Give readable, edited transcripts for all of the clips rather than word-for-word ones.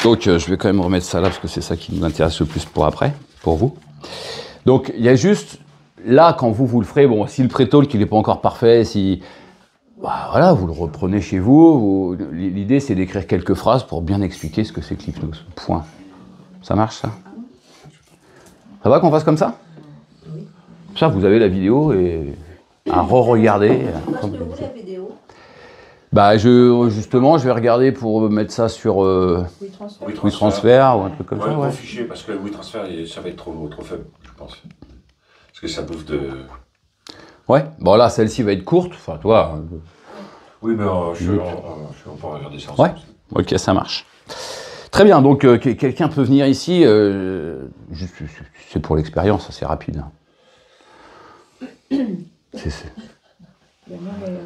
Donc, je vais quand même remettre ça là, parce que c'est ça qui nous intéresse le plus pour après, pour vous. Donc, il y a juste, là, quand vous le ferez, bon, si le pré-talk, il n'est pas encore parfait, si... Bah, voilà, vous le reprenez chez vous. L'idée, c'est d'écrire quelques phrases pour bien expliquer ce que c'est que l'hypnose. Point. Ça marche, ça? Ça va qu'on fasse comme ça? Oui. Ça, vous avez la vidéo et à re-regarder. Parce que vous, la vidéo. Bah, justement, je vais regarder pour mettre ça sur WeTransfer ou un truc comme ça. Ouais. Fichier, parce que le WeTransfer, ça va être trop faible, je pense. Parce que ça bouffe de... Ouais, bon là, celle-ci va être courte. Enfin, toi... Oui, mais on peut regarder ça ensemble. Ouais, ok, ça marche. Très bien, donc quelqu'un peut venir ici. C'est pour l'expérience, c'est rapide.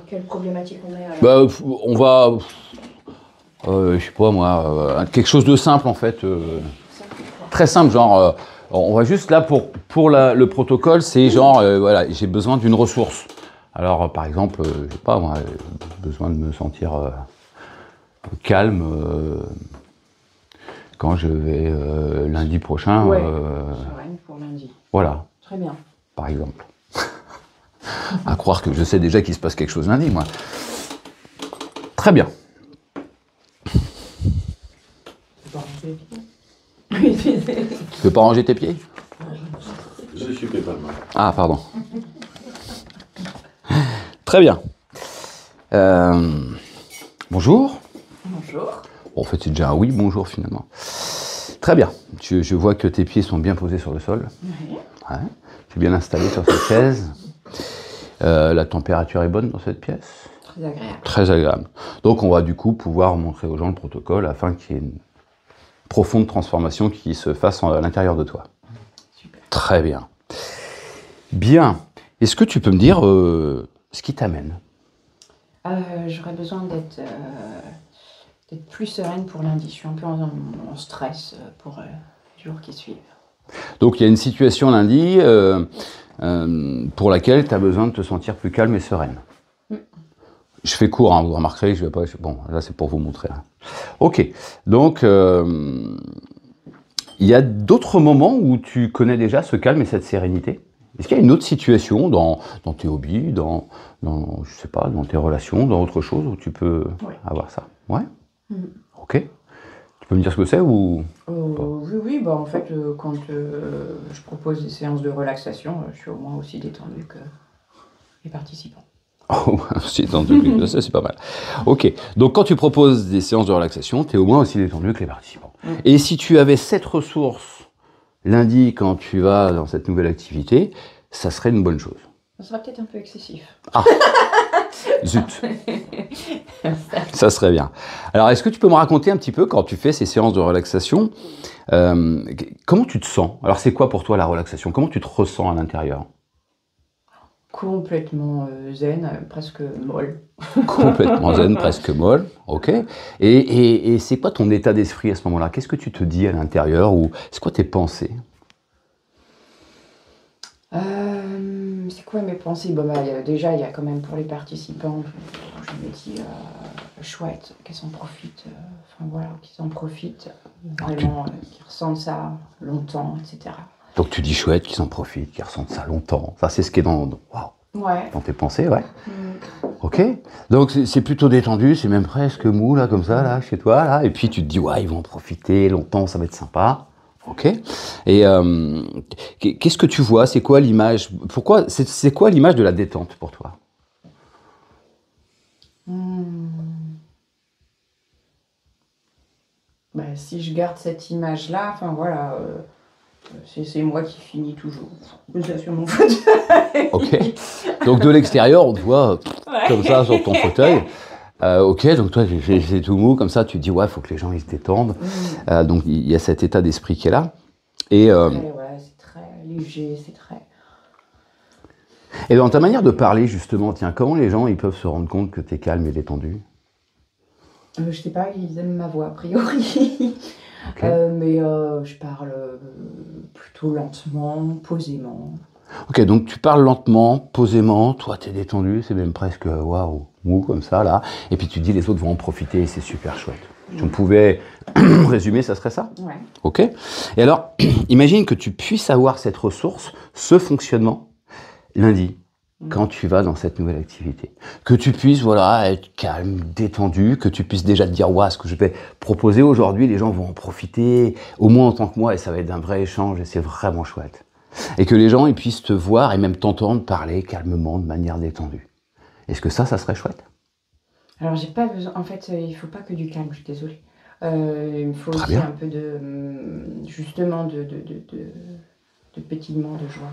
Quelle problématique on est alors? Bah, on va... je sais pas moi, quelque chose de simple en fait. Très simple, genre... on va juste là pour le protocole, c'est genre, voilà, j'ai besoin d'une ressource. Alors, par exemple, je sais pas, moi, j'ai besoin de me sentir calme quand je vais lundi prochain. Ouais. Sereine pour lundi. Voilà. Très bien. Par exemple. À croire que je sais déjà qu'il se passe quelque chose lundi, moi. Très bien. Tu peux pas ranger tes pieds? Je suis pas mal. Ah, pardon. Très bien. Bonjour. Bonjour. Bon, en fait, c'est déjà un oui, bonjour finalement. Très bien. Je vois que tes pieds sont bien posés sur le sol. Oui. Ouais. Tu es bien installé sur cette chaise. La température est bonne dans cette pièce? Très agréable. Très agréable. Donc, on va du coup pouvoir montrer aux gens le protocole afin qu'il y ait une profonde transformation qui se fasse à l'intérieur de toi. Super. Très bien. Bien. Est-ce que tu peux me dire ce qui t'amène? J'aurais besoin d'être plus sereine pour lundi. Je suis un peu en stress pour les jours qui suivent. Donc il y a une situation lundi pour laquelle tu as besoin de te sentir plus calme et sereine. Je fais court, hein, vous remarquerez, je vais pas... Bon, là c'est pour vous montrer. Hein. Ok, donc il y a d'autres moments où tu connais déjà ce calme et cette sérénité? Est-ce qu'il y a une autre situation dans tes hobbies, je sais pas, dans tes relations, dans autre chose où tu peux avoir ça? Ouais. Ok. Tu peux me dire ce que c'est ou Oui, bah en fait, quand je propose des séances de relaxation, je suis au moins aussi détendue que les participants. Oh, aussi détendu que ça, c'est pas mal. Ok. Donc quand tu proposes des séances de relaxation, tu es au moins aussi détendu que les participants. Et si tu avais cette ressource lundi, quand tu vas dans cette nouvelle activité, ça serait une bonne chose. Ça sera peut-être un peu excessif. Ah. Zut. Ça serait bien. Alors, est-ce que tu peux me raconter un petit peu, quand tu fais ces séances de relaxation, comment tu te sens? Alors, c'est quoi pour toi la relaxation? Comment tu te ressens à l'intérieur? Complètement zen, presque molle. Complètement zen, presque molle. Ok. Et c'est quoi ton état d'esprit à ce moment-là? Qu'est-ce que tu te dis à l'intérieur? Ou c'est quoi tes pensées? C'est quoi mes pensées? Déjà, il y a quand même pour les participants, je me dis chouette, qu'elles s'en profitent, qu'ils en profitent, vraiment, qu'ils ressentent ça longtemps, etc. Donc tu dis chouette, qu'ils en profitent, qu'ils ressentent ça longtemps. Ça, c'est ce qui est dans tes pensées, ouais. Ok. Donc c'est plutôt détendu, c'est même presque mou, là, comme ça, là, chez toi, là. Et puis tu te dis, ouais, ils vont en profiter longtemps, ça va être sympa. Ok. Et qu'est-ce que tu vois? C'est quoi l'image? C'est quoi l'image de la détente pour toi? Si je garde cette image-là, c'est moi qui finis toujours. Sur mon fauteuil. Ok. Donc de l'extérieur, on te voit comme ça sur ton fauteuil. Ok, donc toi, c'est tout mou, comme ça, tu te dis, ouais, il faut que les gens ils se détendent. Donc il y a cet état d'esprit qui est là. Et c'est très léger, c'est très... Et dans ta manière de parler, justement, tiens, comment les gens ils peuvent se rendre compte que tu es calme et détendu? Je sais pas, ils aiment ma voix, a priori. Okay. Je parle plutôt lentement, posément. Ok, donc tu parles lentement, posément, toi t'es détendu, c'est même presque waouh, mou comme ça là, et puis tu dis les autres vont en profiter, c'est super chouette. Si on pouvait résumer, ça serait ça? Ouais. Ok. Et alors, imagine que tu puisses avoir cette ressource, ce fonctionnement, lundi, quand tu vas dans cette nouvelle activité. Que tu puisses, voilà, être calme, détendu, que tu puisses déjà te dire, ouais, ce que je vais proposer aujourd'hui, les gens vont en profiter, au moins en tant que moi, et ça va être un vrai échange, et c'est vraiment chouette. Et que les gens, ils puissent te voir et même t'entendre parler calmement, de manière détendue. Est-ce que ça serait chouette? Alors, j'ai pas besoin. En fait, il faut pas que du calme, je suis désolée. Il me faut Très aussi bien. un peu de. Justement, de pétillement, de joie.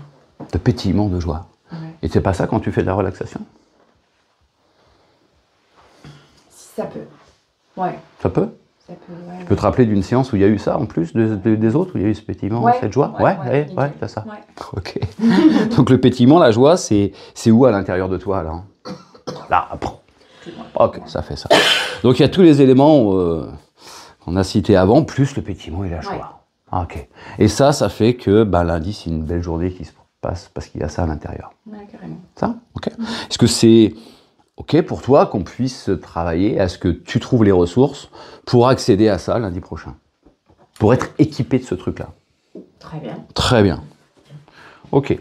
De pétillement de joie. Ouais. Et c'est pas ça quand tu fais de la relaxation? Si ça peut. Ouais, Ça peut? ça peut. Ouais, Tu peux te rappeler d'une séance où il y a eu ça en plus des autres, où il y a eu ce pétillement, Ouais, cette joie? ouais, Ouais, c'est ça. Ouais. Ok. Donc le pétillement, la joie, c'est où à l'intérieur de toi là? Là, ok, ça fait ça. Donc il y a tous les éléments qu'on a cités avant, plus le pétillement et la joie. Ouais. Ah, ok. Et ça fait que lundi, c'est une belle journée qui se passe parce qu'il y a ça à l'intérieur. Ouais, carrément. Ça? Ok. Est-ce que c'est ok pour toi qu'on puisse travailler à ce que tu trouves les ressources pour accéder à ça lundi prochain? Pour être équipé de ce truc-là? Très bien. Très bien. Ok.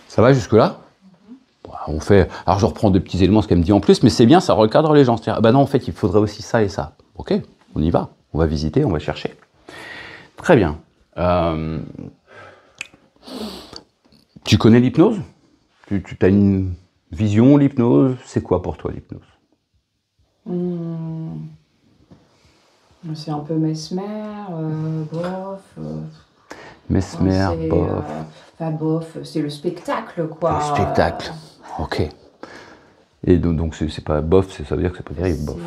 Ça va jusque-là? On fait. Alors je reprends deux petits éléments, ce qu'elle me dit en plus, mais c'est bien, ça recadre les gens. C'est-à-dire, non, en fait, il faudrait aussi ça et ça. Ok, on y va. On va visiter, on va chercher. Très bien. Tu connais l'hypnose? Tu as une vision, l'hypnose? C'est quoi pour toi l'hypnose? C'est un peu Mesmer, bof. Mesmer, c'est, bof. Enfin, bof, c'est le spectacle, quoi. Le spectacle. Ok. Et donc c'est pas bof, ça veut dire que c'est pas terrible, bof.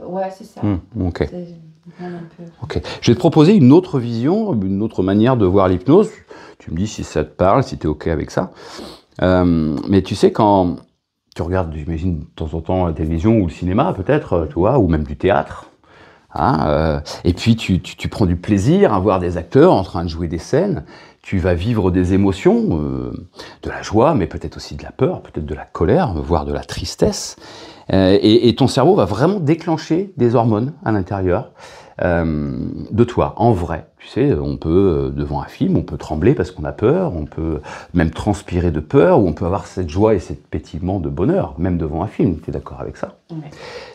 Ouais, c'est ça. Ok. C'est bien un peu. Ok. Je vais te proposer une autre vision, une autre manière de voir l'hypnose. Tu me dis si ça te parle, si tu es ok avec ça. Mais tu sais, quand tu regardes, j'imagine, de temps en temps la télévision ou le cinéma, peut-être, tu vois, ou même du théâtre, hein, et puis tu prends du plaisir à voir des acteurs en train de jouer des scènes, tu vas vivre des émotions, de la joie, mais peut-être aussi de la peur, peut-être de la colère, voire de la tristesse, et ton cerveau va vraiment déclencher des hormones à l'intérieur de toi, en vrai. Tu sais, on peut, devant un film, on peut trembler parce qu'on a peur, on peut même transpirer de peur, ou on peut avoir cette joie et ce pétillement de bonheur, même devant un film. Tu es d'accord avec ça? Ouais.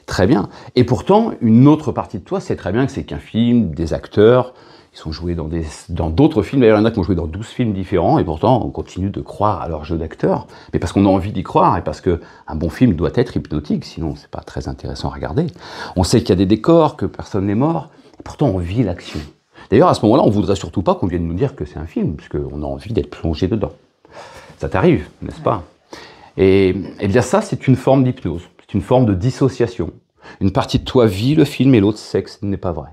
Très bien. Et pourtant, une autre partie de toi sait très bien que c'est qu'un film, des acteurs, ils sont joués dans d'autres films. D'ailleurs, il y en a qui ont joué dans 12 films différents, et pourtant, on continue de croire à leur jeu d'acteur, mais parce qu'on a envie d'y croire, et parce qu'un bon film doit être hypnotique, sinon c'est pas très intéressant à regarder. On sait qu'il y a des décors, que personne n'est mort, et pourtant on vit l'action. D'ailleurs, à ce moment-là, on voudrait surtout pas qu'on vienne nous dire que c'est un film, parce qu'on a envie d'être plongé dedans. Ça t'arrive, n'est-ce pas? Et bien ça, c'est une forme d'hypnose, c'est une forme de dissociation. Une partie de toi vit le film et l'autre sait que ce n'est pas vrai.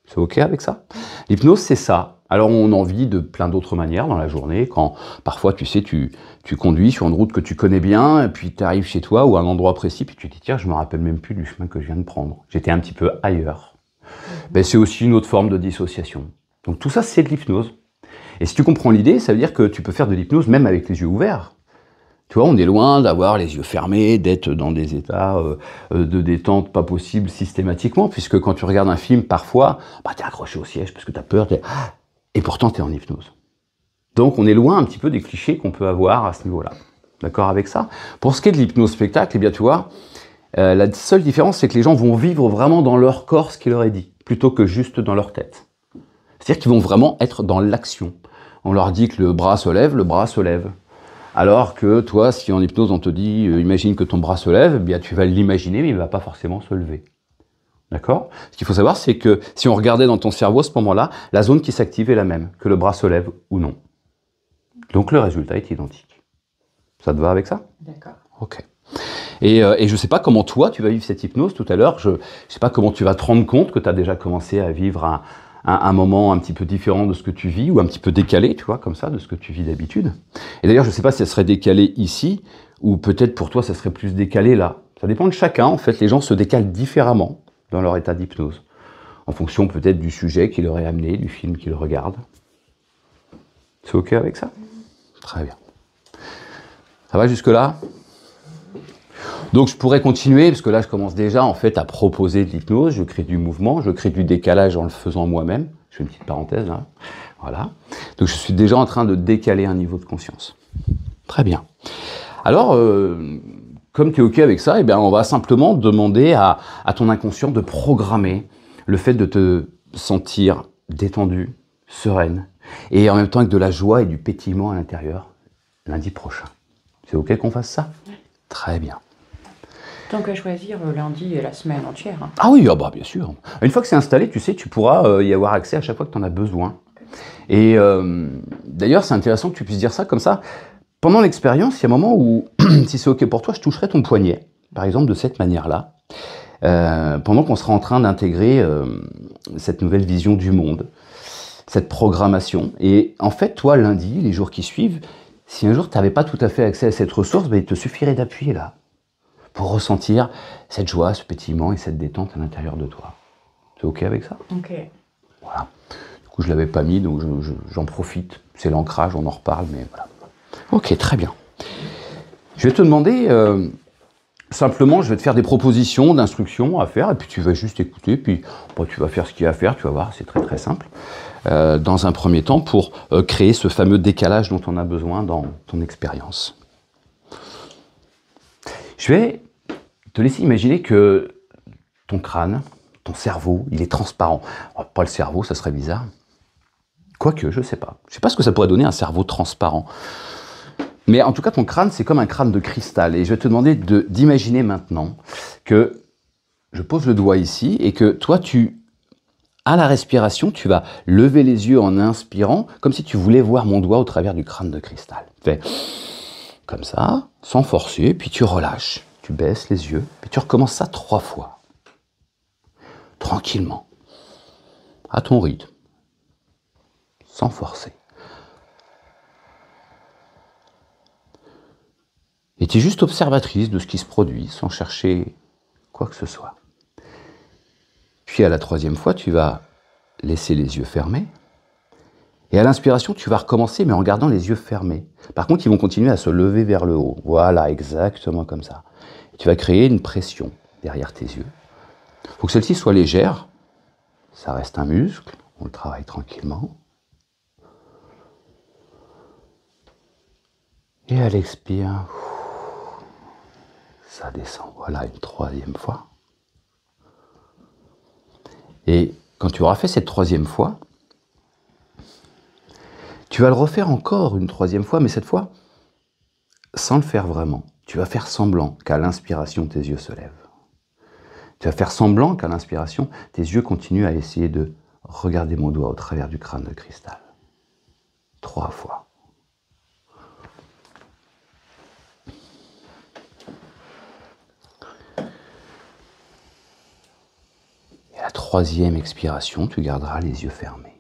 C'est ok avec ça? L'hypnose, c'est ça. Alors on en vit de plein d'autres manières dans la journée, quand parfois, tu sais, tu conduis sur une route que tu connais bien, et puis tu arrives chez toi ou à un endroit précis, puis tu te dis, tiens, je me rappelle même plus du chemin que je viens de prendre. J'étais un petit peu ailleurs. Ben, c'est aussi une autre forme de dissociation. Donc tout ça, c'est de l'hypnose. Et si tu comprends l'idée, ça veut dire que tu peux faire de l'hypnose même avec les yeux ouverts. Tu vois, on est loin d'avoir les yeux fermés, d'être dans des états de détente pas possible systématiquement, puisque quand tu regardes un film, parfois, t'es accroché au siège parce que t'as peur, et pourtant t'es en hypnose. Donc on est loin un petit peu des clichés qu'on peut avoir à ce niveau-là. D'accord avec ça? Pour ce qui est de l'hypnose spectacle, eh bien tu vois, la seule différence, c'est que les gens vont vivre vraiment dans leur corps ce qu'il leur est dit, plutôt que juste dans leur tête. C'est-à-dire qu'ils vont vraiment être dans l'action. On leur dit que le bras se lève, le bras se lève. Alors que toi, si en hypnose on te dit, imagine que ton bras se lève, eh bien tu vas l'imaginer, mais il ne va pas forcément se lever. D'accord? Ce qu'il faut savoir, c'est que si on regardait dans ton cerveau à ce moment-là, la zone qui s'active est la même, que le bras se lève ou non. Donc le résultat est identique. Ça te va avec ça? D'accord. Ok. Et je ne sais pas comment toi, tu vas vivre cette hypnose tout à l'heure. Je ne sais pas comment tu vas te rendre compte que tu as déjà commencé à vivre un moment un petit peu différent de ce que tu vis, ou un petit peu décalé, tu vois, comme ça, de ce que tu vis d'habitude. Et d'ailleurs, je ne sais pas si ça serait décalé ici, ou peut-être pour toi, ça serait plus décalé là. Ça dépend de chacun, en fait. Les gens se décalent différemment dans leur état d'hypnose, en fonction peut-être du sujet qui leur est amené, du film qu'ils regardent. C'est ok avec ça? Très bien. Ça va jusque-là? Donc je pourrais continuer, parce que là je commence déjà en fait à proposer de l'hypnose, je crée du mouvement, je crée du décalage en le faisant moi-même. Je fais une petite parenthèse là. Voilà. Donc je suis déjà en train de décaler un niveau de conscience. Très bien. Alors, comme tu es OK avec ça, eh bien, on va simplement demander à ton inconscient de programmer le fait de te sentir détendu, sereine, et en même temps avec de la joie et du pétillement à l'intérieur lundi prochain. C'est OK qu'on fasse ça? Très bien. Tant qu'à choisir lundi et la semaine entière. Hein. Ah oui, ah bah, bien sûr. Une fois que c'est installé, tu sais, tu pourras y avoir accès à chaque fois que tu en as besoin. Et d'ailleurs, c'est intéressant que tu puisses dire ça comme ça. Pendant l'expérience, il y a un moment où, si c'est OK pour toi, je toucherai ton poignet, par exemple, de cette manière-là, pendant qu'on sera en train d'intégrer cette nouvelle vision du monde, cette programmation. Et en fait, toi, lundi, les jours qui suivent, si un jour tu n'avais pas tout à fait accès à cette ressource, ben, il te suffirait d'appuyer là, pour ressentir cette joie, ce pétillement et cette détente à l'intérieur de toi. C'est OK avec ça? OK. Voilà. Du coup, je ne l'avais pas mis, donc j'en profite. C'est l'ancrage, on en reparle, mais voilà. OK, très bien. Je vais te demander, simplement, je vais te faire des propositions d'instructions à faire, et puis tu vas juste écouter, puis bon, tu vas faire ce qu'il y a à faire, tu vas voir, c'est très très simple. Dans un premier temps, pour créer ce fameux décalage dont on a besoin dans ton expérience. Je vais te laisser imaginer que ton crâne, ton cerveau, il est transparent. Alors, pas le cerveau, ça serait bizarre. Quoique, je ne sais pas. Je ne sais pas ce que ça pourrait donner un cerveau transparent. Mais en tout cas, ton crâne, c'est comme un crâne de cristal. Et je vais te demander d'imaginer maintenant que je pose le doigt ici et que toi, à la respiration, tu vas lever les yeux en inspirant, comme si tu voulais voir mon doigt au travers du crâne de cristal. Fais comme ça, sans forcer, puis tu relâches. Tu baisses les yeux, puis tu recommences ça 3 fois. Tranquillement. À ton rythme. Sans forcer. Et tu es juste observatrice de ce qui se produit, sans chercher quoi que ce soit. Puis à la 3e fois, tu vas laisser les yeux fermés. Et à l'inspiration, tu vas recommencer, mais en gardant les yeux fermés. Par contre, ils vont continuer à se lever vers le haut. Voilà, exactement comme ça. Et tu vas créer une pression derrière tes yeux. Il faut que celle-ci soit légère. Ça reste un muscle. On le travaille tranquillement. Et à l'expire, ça descend. Voilà, une 3e fois. Et quand tu auras fait cette 3e fois, tu vas le refaire encore une 3e fois, mais cette fois, sans le faire vraiment. Tu vas faire semblant qu'à l'inspiration, tes yeux se lèvent. Tu vas faire semblant qu'à l'inspiration, tes yeux continuent à essayer de regarder mon doigt au travers du crâne de cristal. 3 fois. Et à la 3e expiration, tu garderas les yeux fermés.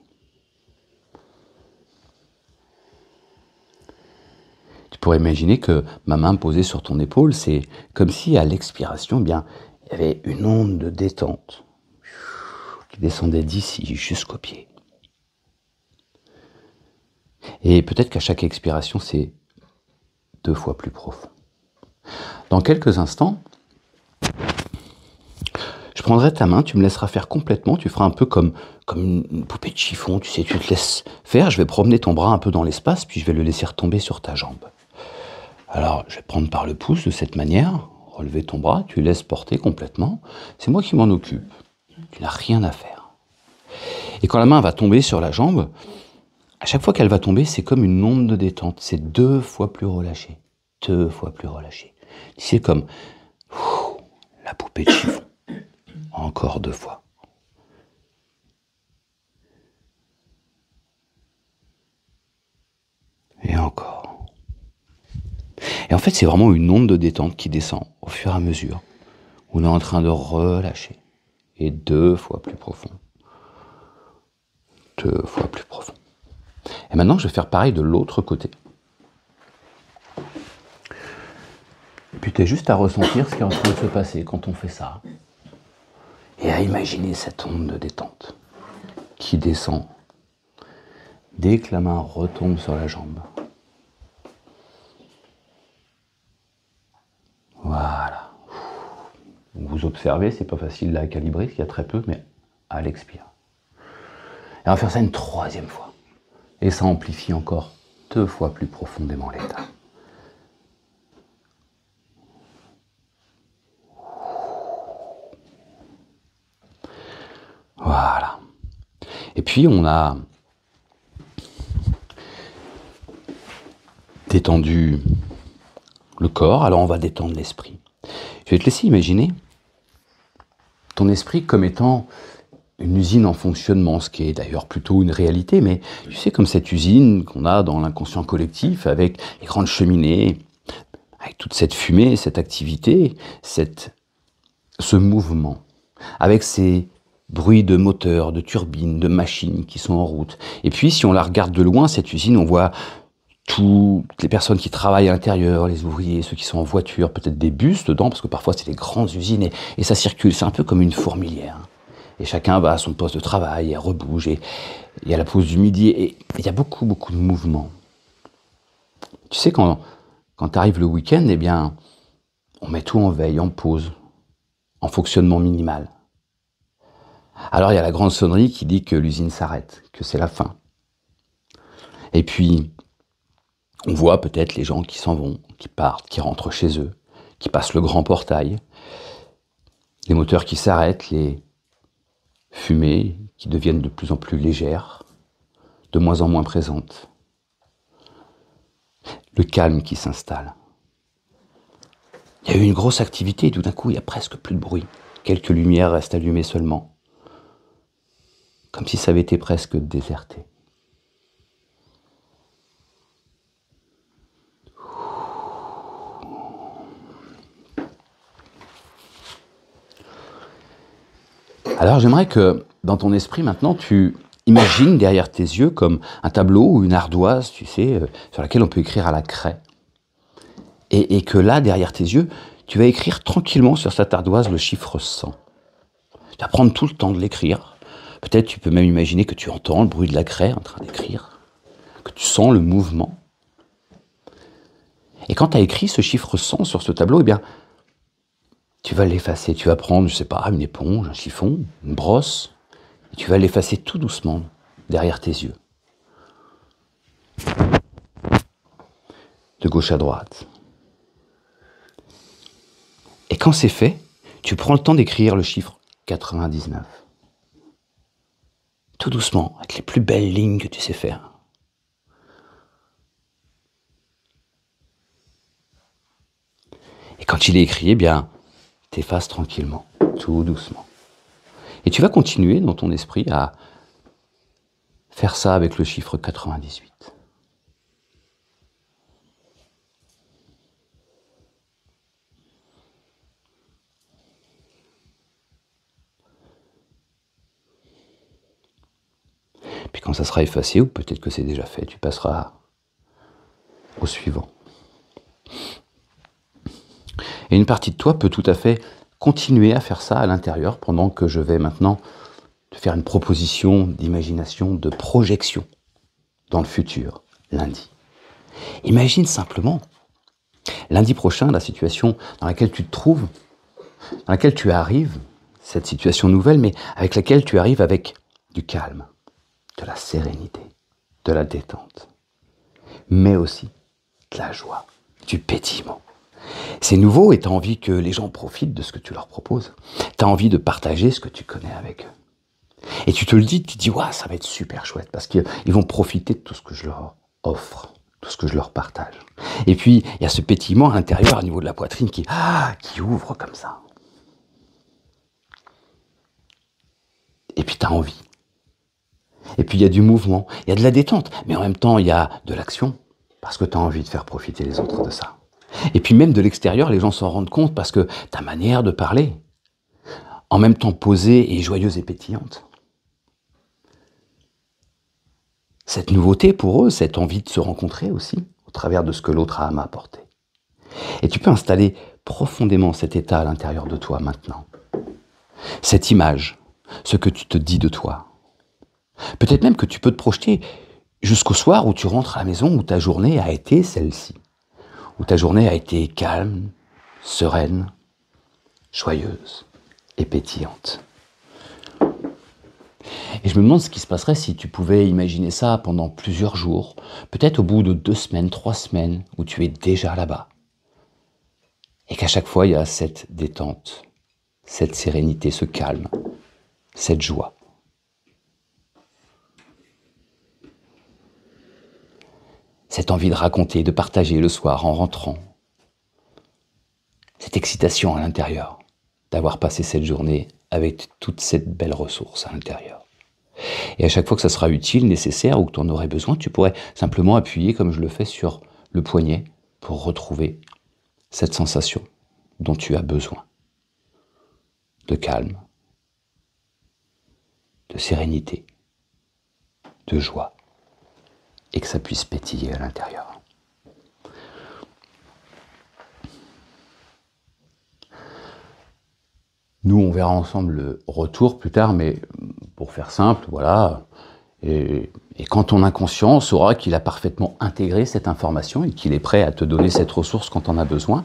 Tu pourrais imaginer que ma main posée sur ton épaule, c'est comme si à l'expiration, eh bien, il y avait une onde de détente qui descendait d'ici jusqu'aux pieds. Et peut-être qu'à chaque expiration, c'est 2 fois plus profond. Dans quelques instants, je prendrai ta main, tu me laisseras faire complètement, tu feras un peu comme une poupée de chiffon, tu sais, tu te laisses faire, je vais promener ton bras un peu dans l'espace, puis je vais le laisser retomber sur ta jambe. Alors, je vais prendre par le pouce de cette manière, relever ton bras, tu laisses porter complètement, c'est moi qui m'en occupe, tu n'as rien à faire. Et quand la main va tomber sur la jambe, à chaque fois qu'elle va tomber, c'est comme une onde de détente, c'est 2 fois plus relâché, 2 fois plus relâché. C'est comme la poupée de chiffon. Encore 2 fois. Et encore. Et en fait, c'est vraiment une onde de détente qui descend au fur et à mesure. On est en train de relâcher. Et 2 fois plus profond. 2 fois plus profond. Et maintenant, je vais faire pareil de l'autre côté. Et puis, tu es juste à ressentir ce qui est en train de se passer quand on fait ça. Et à imaginer cette onde de détente qui descend dès que la main retombe sur la jambe. Voilà, observer, c'est pas facile là à calibrer, parce qu'il y a très peu, mais elle expire. Et on va faire ça une 3e fois. Et ça amplifie encore 2 fois plus profondément l'état. Voilà. Et puis on a détendu le corps, alors on va détendre l'esprit. Je vais te laisser imaginer ton esprit comme étant une usine en fonctionnement, ce qui est d'ailleurs plutôt une réalité, mais tu sais, comme cette usine qu'on a dans l'inconscient collectif, avec les grandes cheminées, avec toute cette fumée, cette activité, ce mouvement, avec ces bruits de moteurs, de turbines, de machines qui sont en route. Et puis, si on la regarde de loin, cette usine, on voit toutes les personnes qui travaillent à l'intérieur, les ouvriers, ceux qui sont en voiture, peut-être des bus dedans, parce que parfois c'est des grandes usines et ça circule, c'est un peu comme une fourmilière. Et chacun va à son poste de travail, et rebouge, et il y a la pause du midi, et il y a beaucoup, beaucoup de mouvements. Tu sais, quand arrive le week-end, eh bien, on met tout en veille, en pause, en fonctionnement minimal. Alors il y a la grande sonnerie qui dit que l'usine s'arrête, que c'est la fin. Et puis, on voit peut-être les gens qui s'en vont, qui partent, qui rentrent chez eux, qui passent le grand portail, les moteurs qui s'arrêtent, les fumées qui deviennent de plus en plus légères, de moins en moins présentes. Le calme qui s'installe. Il y a eu une grosse activité et tout d'un coup, il n'y a presque plus de bruit. Quelques lumières restent allumées seulement. Comme si ça avait été presque déserté. Alors j'aimerais que dans ton esprit maintenant, tu imagines derrière tes yeux comme un tableau ou une ardoise, tu sais, sur laquelle on peut écrire à la craie. Et que là, derrière tes yeux, tu vas écrire tranquillement sur cette ardoise le chiffre 100. Tu vas prendre tout le temps de l'écrire. Peut-être tu peux même imaginer que tu entends le bruit de la craie en train d'écrire, que tu sens le mouvement. Et quand tu as écrit ce chiffre 100 sur ce tableau, eh bien, tu vas l'effacer. Tu vas prendre, je sais pas, une éponge, un chiffon, une brosse, et tu vas l'effacer tout doucement derrière tes yeux. De gauche à droite. Et quand c'est fait, tu prends le temps d'écrire le chiffre 99. Tout doucement, avec les plus belles lignes que tu sais faire. Et quand il est écrit, eh bien, t'effaces tranquillement, tout doucement. Et tu vas continuer dans ton esprit à faire ça avec le chiffre 98. Puis quand ça sera effacé, ou peut-être que c'est déjà fait, tu passeras au suivant. Et une partie de toi peut tout à fait continuer à faire ça à l'intérieur pendant que je vais maintenant te faire une proposition d'imagination, de projection dans le futur, lundi. Imagine simplement, lundi prochain, la situation dans laquelle tu te trouves, dans laquelle tu arrives, cette situation nouvelle, mais avec laquelle tu arrives avec du calme, de la sérénité, de la détente, mais aussi de la joie, du pétillement. C'est nouveau et tu as envie que les gens profitent de ce que tu leur proposes. Tu as envie de partager ce que tu connais avec eux. Et tu te le dis, tu te dis, ouais, ça va être super chouette parce qu'ils vont profiter de tout ce que je leur offre, tout ce que je leur partage. Et puis, il y a ce pétillement à l'intérieur, au niveau de la poitrine, qui ouvre comme ça. Et puis, tu as envie. Et puis, il y a du mouvement, il y a de la détente, mais en même temps, il y a de l'action parce que tu as envie de faire profiter les autres de ça. Et puis même de l'extérieur, les gens s'en rendent compte parce que ta manière de parler, en même temps posée et joyeuse et pétillante. Cette nouveauté pour eux, cette envie de se rencontrer aussi, au travers de ce que l'autre a à m'apporter. Et tu peux installer profondément cet état à l'intérieur de toi maintenant. Cette image, ce que tu te dis de toi. Peut-être même que tu peux te projeter jusqu'au soir où tu rentres à la maison, où ta journée a été celle-ci. Où ta journée a été calme, sereine, joyeuse. et pétillante. Et je me demande ce qui se passerait si tu pouvais imaginer ça pendant plusieurs jours, peut-être au bout de 2 semaines, 3 semaines, où tu es déjà là-bas. Et qu'à chaque fois, il y a cette détente, cette sérénité, ce calme, cette joie. Cette envie de raconter, de partager le soir en rentrant. Cette excitation à l'intérieur, d'avoir passé cette journée avec toute cette belle ressource à l'intérieur. Et à chaque fois que ça sera utile, nécessaire ou que tu en aurais besoin, tu pourrais simplement appuyer comme je le fais sur le poignet pour retrouver cette sensation dont tu as besoin. De calme, de sérénité, de joie, et que ça puisse pétiller à l'intérieur. Nous, on verra ensemble le retour plus tard, mais pour faire simple, voilà. Et quand ton inconscient saura qu'il a parfaitement intégré cette information et qu'il est prêt à te donner cette ressource quand tu en as besoin,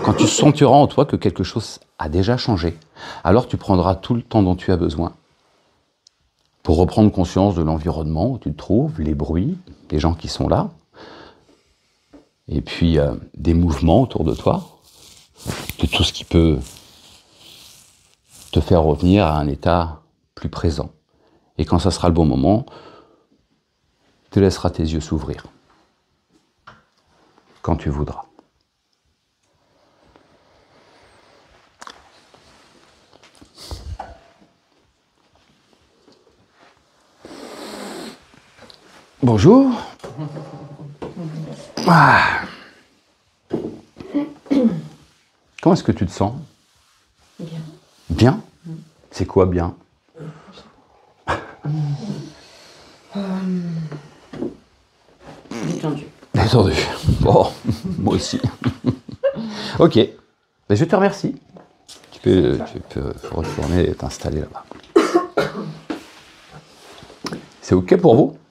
quand tu sentiras en toi que quelque chose a déjà changé, alors tu prendras tout le temps dont tu as besoin pour reprendre conscience de l'environnement où tu te trouves, les bruits, les gens qui sont là, et puis des mouvements autour de toi, de tout ce qui peut te faire revenir à un état plus présent. Et quand ça sera le bon moment, tu laisseras tes yeux s'ouvrir. Quand tu voudras. Bonjour. Ah. Comment est-ce que tu te sens? Bien. Bien? C'est quoi bien? Détendu. Détendu. Bon, moi aussi. Ok. Ben, je te remercie. Tu peux retourner et t'installer là-bas. C'est ok pour vous?